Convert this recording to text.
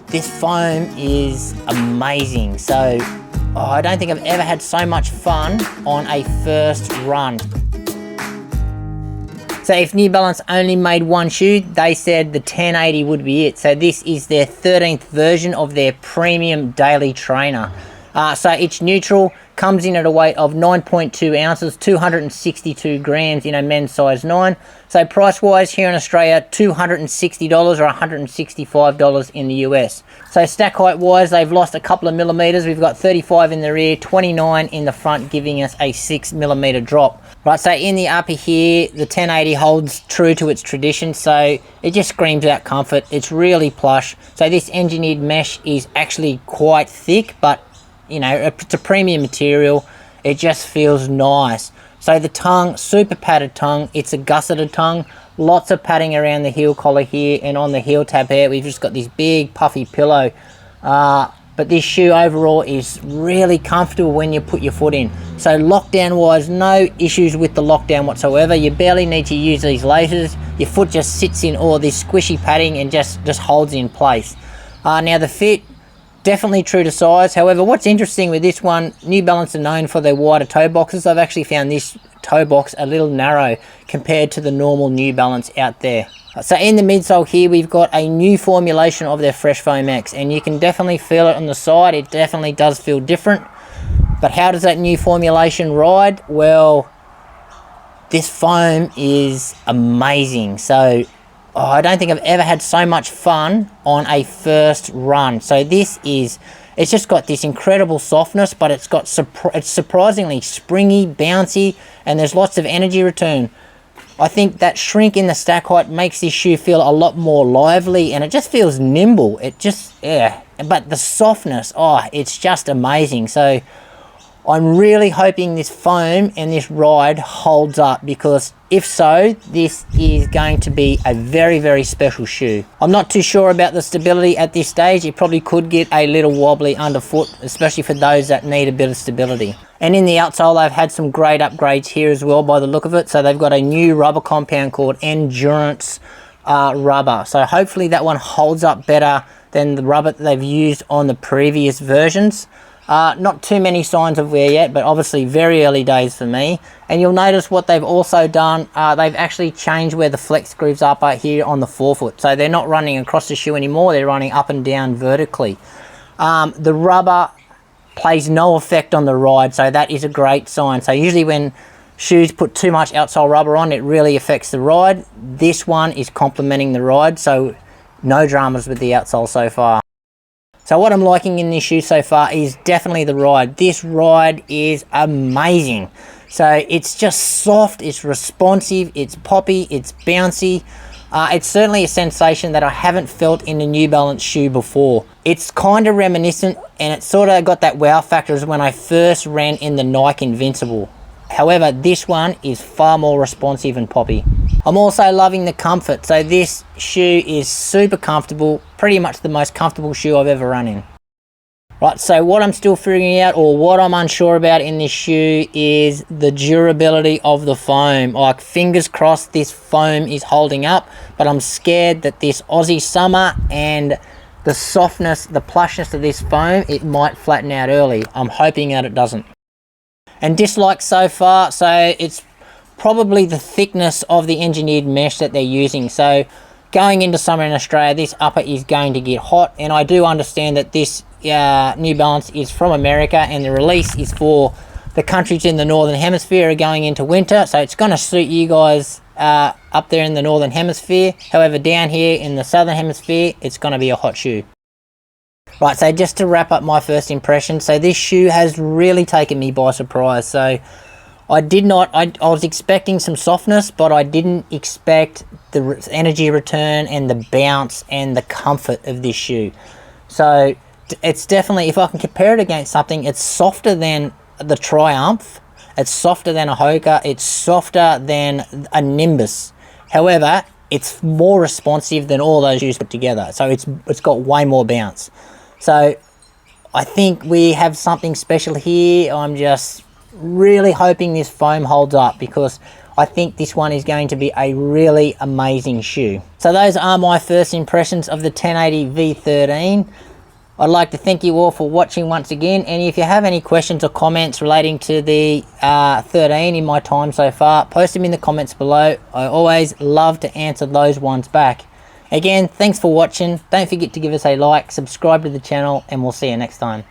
this foam is amazing. So I don't think I've ever had so much fun on a first run. So if New Balance only made one shoe, they said the 1080 would be it. So this is their 13th version of their premium daily trainer. So it's neutral, comes in at a weight of 9.2 ounces, 262 grams in a men's size 9. So price wise here in Australia, $260 or $165 in the US. So stack height wise, they've lost a couple of millimeters. We've got 35 in the rear, 29 in the front, giving us a 6 millimeter drop. Right, so in the upper here, the 1080 holds true to its tradition, so it just screams out comfort. It's really plush. So this engineered mesh is actually quite thick, but you know, it's a premium material. It just feels nice. So the tongue, super padded tongue. It's a gusseted tongue. Lots of padding around the heel collar here, and on the heel tab here, we've just got this big puffy pillow. But this shoe overall is really comfortable when you put your foot in. So lockdown wise, no issues with the lockdown whatsoever. You barely need to use these laces. Your foot just sits in all this squishy padding and just holds in place. Now the fit, definitely true to size. However, what's interesting with this one, New Balance are known for their wider toe boxes. I've actually found this toe box a little narrow compared to the normal New Balance out there. So in the midsole here, we've got a new formulation of their Fresh Foam X, and you can definitely feel it on the side. It definitely does feel different. But how does that new formulation ride? Well, this foam is amazing. So I don't think I've ever had so much fun on a first run. So this is, it's just got this incredible softness, but it's got it's surprisingly springy, bouncy, and there's lots of energy return. I think that shrink in the stack height makes this shoe feel a lot more lively, and it just feels nimble. It just, yeah. But the softness, oh, it's just amazing. So I'm really hoping this foam and this ride holds up, because if so, this is going to be a very, very special shoe. I'm not too sure about the stability at this stage. It probably could get a little wobbly underfoot, especially for those that need a bit of stability. And in the outsole, they've had some great upgrades here as well by the look of it. So they've got a new rubber compound called Endurance rubber. So hopefully that one holds up better than the rubber that they've used on the previous versions. Not too many signs of wear yet, but obviously very early days for me. And you'll notice what they've also done, they've actually changed where the flex grooves up here on the forefoot. So they're not running across the shoe anymore, they're running up and down vertically. The rubber plays no effect on the ride, so that is a great sign. So usually when shoes put too much outsole rubber on, it really affects the ride. This one is complementing the ride, so no dramas with the outsole so far. So what I'm liking in this shoe so far is definitely the ride. This ride is amazing. So it's just soft, it's responsive, it's poppy, it's bouncy. It's certainly a sensation that I haven't felt in a New Balance shoe before. It's kind of reminiscent, and it's sort of got that wow factor as when I first ran in the Nike Invincible. However, this one is far more responsive and poppy. I'm also loving the comfort. So this shoe is super comfortable, pretty much the most comfortable shoe I've ever run in. Right, so what I'm still figuring out, or what I'm unsure about in this shoe, is the durability of the foam. Like, fingers crossed this foam is holding up, but I'm scared that this Aussie summer and the softness, the plushness of this foam, it might flatten out early. I'm hoping that it doesn't. And dislikes so far, so it's probably the thickness of the engineered mesh that they're using. So going into summer in Australia, this upper is going to get hot, and I do understand that this New Balance is from America, and the release is for the countries in the northern hemisphere are going into winter, so it's going to suit you guys up there in the northern hemisphere. However, down here in the southern hemisphere, it's going to be a hot shoe. Right, so just to wrap up my first impression, so this shoe has really taken me by surprise. So I was expecting some softness, but I didn't expect the energy return and the bounce and the comfort of this shoe. So it's definitely, if I can compare it against something, it's softer than the Triumph, it's softer than a Hoka, it's softer than a Nimbus. However, it's more responsive than all those shoes put together. So it's got way more bounce. So I think we have something special here. I'm just really hoping this foam holds up, because I think this one is going to be a really amazing shoe. So those are my first impressions of the 1080 V13. I'd like to thank you all for watching once again, and if you have any questions or comments relating to the 13 in my time so far, post them in the comments below. I always love to answer those ones back. Again, thanks for watching. Don't forget to give us a like, subscribe to the channel, and we'll see you next time.